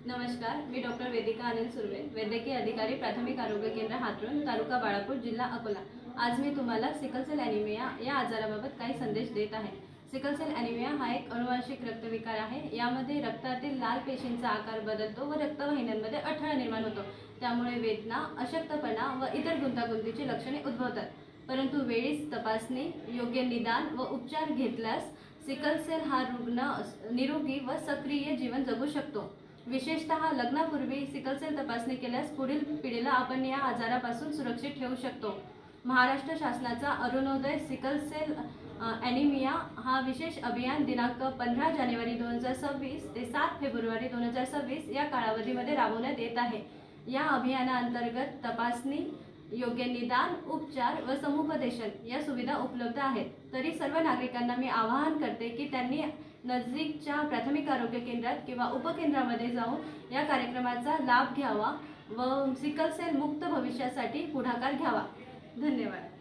नमस्कार, मी डॉक्टर वेदिका अनिल सुर्वे, वैद्यकीय अधिकारी प्राथमिक आरोग्य केंद्र हातरून, तालुका बाळापूर, जिल्हा अकोला। आज मी तुम्हाला सिकल सेल ॲनिमिया या आजाराबाबत काही संदेश देत आहे। सिकल सेल ॲनिमिया हा एक अनुवांशिक रक्तविकार आहे। यामध्ये रक्तातील लाल पेशींचा आकार बदलतो व रक्तवाहिन्यांमध्ये अडथळा निर्माण होतो। त्यामुळे वेदना, अशक्तपणा व इतर गुंतागुंतीची लक्षणे उद्भवतात। परंतु वेळीच तपासणी, योग्य निदान व उपचार घेतल्यास सिकल सेल हा रुग्ण निरोगी व सक्रिय जीवन जगू शकतो। विशेषतः लग्नापूर्वी सिकल सेल तपासणी केल्यास पुढील पिढीला आपण या आजारापासून सुरक्षित ठेवू शकतो। महाराष्ट्र शासनाचा अरुणोदय सिकल सेल ॲनिमिया हा विशेष अभियान दिनांक 15 जानेवारी 2026 ते 7 फेब्रुवारी 2026 या कालावधीमध्ये राबवण्यात येत आहे। या अभियानाअंतर्गत तपासणी, योग्य निदान, उपचार व समुपदेशन या सुविधा उपलब्ध आहेत। तरी सर्व नागरिकांना मी आवाहन करते की त्यांनी नजीकच्या प्राथमिक आरोग्य केंद्रात किंवा उपकेंद्रामध्ये जाऊन या कार्यक्रमाचा लाभ घ्यावा व सिकल सेल मुक्त भविष्यासाठी पुढाकार घ्यावा। धन्यवाद।